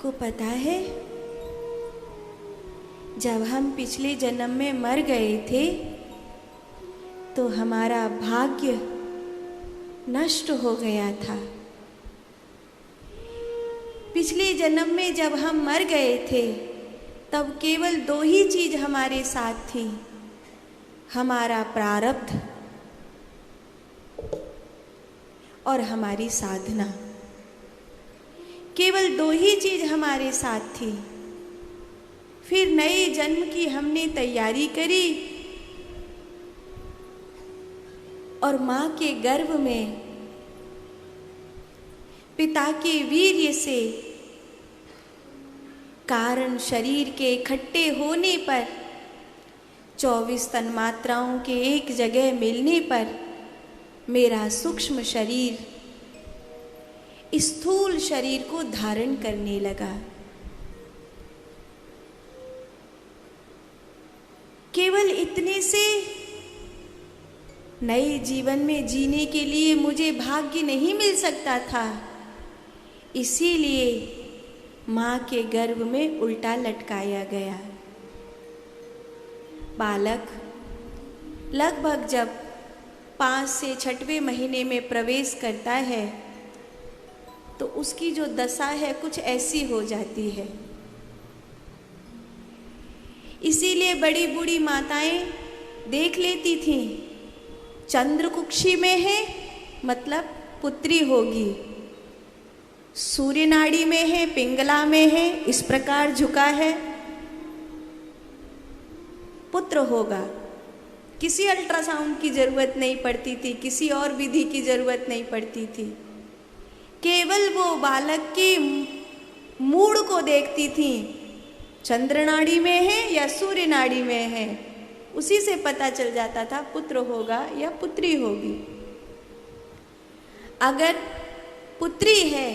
आपको पता है, जब हम पिछले जन्म में मर गए थे तो हमारा भाग्य नष्ट हो गया था। पिछले जन्म में जब हम मर गए थे तब केवल 2 ही चीज हमारे साथ थी, हमारा प्रारब्ध और हमारी साधना। केवल 2 ही चीज हमारे साथ थी। फिर नए जन्म की हमने तैयारी करी और मां के गर्भ में पिता के वीर्य से कारण शरीर के इकट्ठे होने पर 24 तन्मात्राओं के एक जगह मिलने पर मेरा सूक्ष्म शरीर स्थूल शरीर को धारण करने लगा। केवल इतने से नए जीवन में जीने के लिए मुझे भाग्य नहीं मिल सकता था, इसीलिए मां के गर्भ में उल्टा लटकाया गया। बालक लगभग जब 5 से 6वें महीने में प्रवेश करता है तो उसकी जो दशा है कुछ ऐसी हो जाती है। इसीलिए बड़ी बूढ़ी माताएं देख लेती थीं, चंद्र कुक्षी में है मतलब पुत्री होगी, सूर्य नाड़ी में है, पिंगला में है, इस प्रकार झुका है, पुत्र होगा। किसी अल्ट्रासाउंड की जरूरत नहीं पड़ती थी, किसी और विधि की जरूरत नहीं पड़ती थी। केवल वो बालक के मूड को देखती थी, चंद्र नाड़ी में है या सूर्य नाड़ी में है, उसी से पता चल जाता था पुत्र होगा या पुत्री होगी। अगर पुत्री है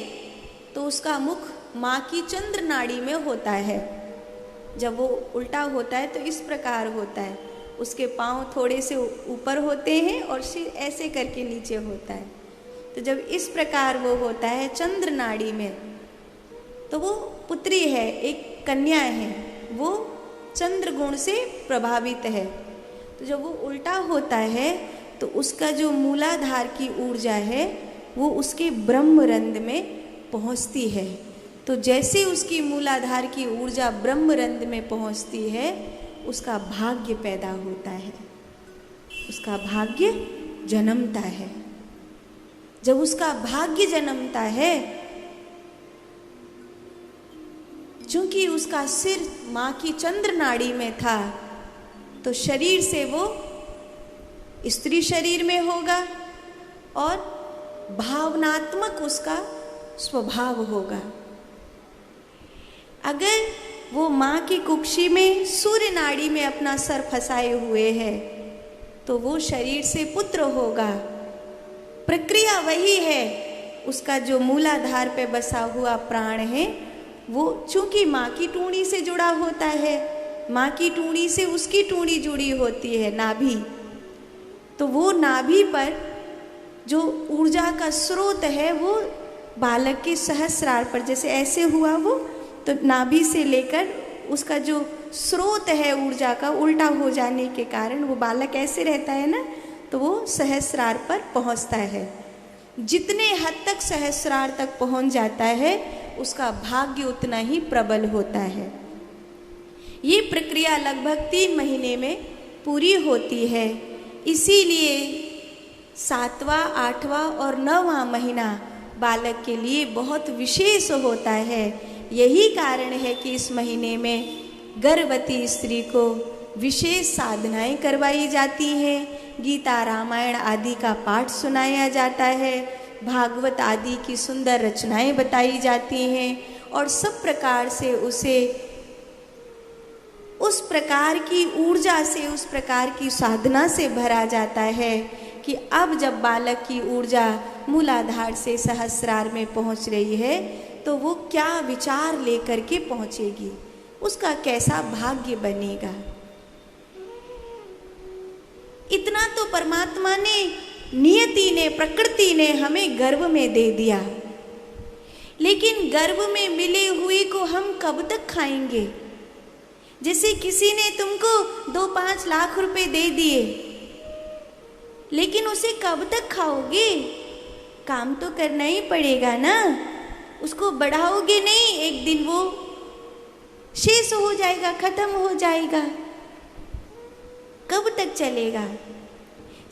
तो उसका मुख माँ की चंद्र नाड़ी में होता है। जब वो उल्टा होता है तो इस प्रकार होता है, उसके पांव थोड़े से ऊपर होते हैं और सिर ऐसे करके नीचे होता है। तो जब इस प्रकार वो होता है चंद्र नाड़ी में तो वो पुत्री है, एक कन्या है, वो चंद्र गुण से प्रभावित है। तो जब वो उल्टा होता है तो उसका जो मूलाधार की ऊर्जा है वो उसके ब्रह्मरंध्र में पहुंचती है। तो जैसे उसकी मूलाधार की ऊर्जा ब्रह्मरंध्र में पहुंचती है उसका भाग्य पैदा होता है, उसका भाग्य जन्मता है। जब उसका भाग्य जन्मता है, चूंकि उसका सिर मां की चंद्र नाड़ी में था तो शरीर से वो स्त्री शरीर में होगा और भावनात्मक उसका स्वभाव होगा। अगर वो मां की कुक्षी में सूर्य नाड़ी में अपना सर फंसाए हुए है तो वो शरीर से पुत्र होगा। प्रक्रिया वही है, उसका जो मूलाधार पे बसा हुआ प्राण है वो चूंकि माँ की टूणी से जुड़ा होता है, माँ की टूणी से उसकी टूणी जुड़ी होती है नाभि, तो वो नाभि पर जो ऊर्जा का स्रोत है वो बालक के सहस्रार पर जैसे ऐसे हुआ वो, तो नाभि से लेकर उसका जो स्रोत है ऊर्जा का उल्टा हो जाने के कारण वो बालक ऐसे रहता है ना, तो वो सहस्रार पर पहुंचता है। जितने हद तक सहस्रार तक पहुंच जाता है उसका भाग्य उतना ही प्रबल होता है। ये प्रक्रिया लगभग 3 महीने में पूरी होती है। इसीलिए 7वां, 8वां और 9वां महीना बालक के लिए बहुत विशेष होता है। यही कारण है कि इस महीने में गर्भवती स्त्री को विशेष साधनाएं करवाई जाती हैं। गीता, रामायण आदि का पाठ सुनाया जाता है, भागवत आदि की सुंदर रचनाएं बताई जाती हैं और सब प्रकार से उसे उस प्रकार की ऊर्जा से, उस प्रकार की साधना से भरा जाता है कि अब जब बालक की ऊर्जा मूलाधार से सहस्रार में पहुंच रही है तो वो क्या विचार लेकर के पहुंचेगी, उसका कैसा भाग्य बनेगा। इतना तो परमात्मा ने, नियति ने, प्रकृति ने हमें गर्भ में दे दिया, लेकिन गर्भ में मिले हुए को कब तक खाएंगे? जैसे किसी ने तुमको 2-5 लाख रुपए दे दिए, लेकिन उसे कब तक खाओगे? काम तो करना ही पड़ेगा ना, उसको बढ़ाओगे नहीं, एक दिन वो शेष हो जाएगा, खत्म हो जाएगा। कब तक चलेगा?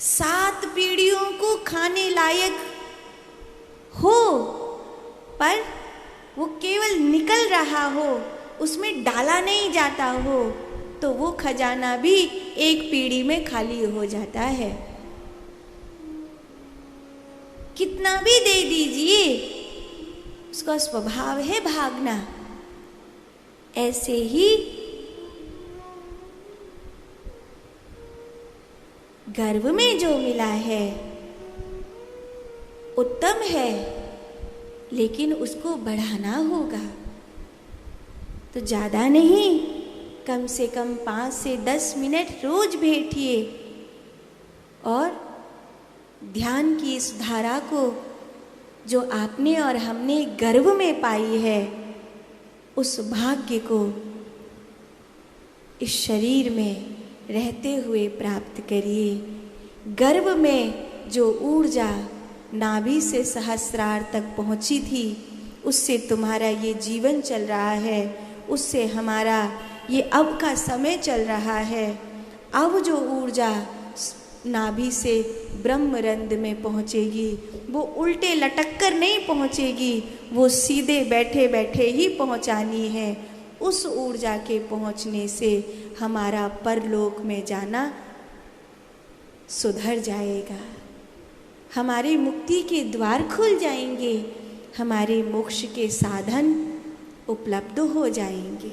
7 पीढ़ियों को खाने लायक हो, पर वो केवल निकल रहा हो, उसमें डाला नहीं जाता हो, तो वो खजाना भी एक पीढ़ी में खाली हो जाता है। कितना भी दे दीजिए, उसका स्वभाव है भागना। ऐसे ही गर्भ में जो मिला है उत्तम है, लेकिन उसको बढ़ाना होगा। तो ज़्यादा नहीं, कम से कम 5 से 10 मिनट रोज बैठिए और ध्यान की इस धारा को जो आपने और हमने गर्भ में पाई है, उस भाग्य को इस शरीर में रहते हुए प्राप्त करिए। गर्भ में जो ऊर्जा नाभि से सहस्रार तक पहुंची थी, उससे तुम्हारा ये जीवन चल रहा है, उससे हमारा ये अब का समय चल रहा है। अब जो ऊर्जा नाभि से ब्रह्मरंध्र में पहुंचेगी, वो उल्टे लटक कर नहीं पहुंचेगी, वो सीधे बैठे बैठे ही पहुंचानी है। उस ऊर्जा के पहुंचने से हमारा परलोक में जाना सुधर जाएगा, हमारी मुक्ति के द्वार खुल जाएंगे, हमारे मोक्ष के साधन उपलब्ध हो जाएंगे।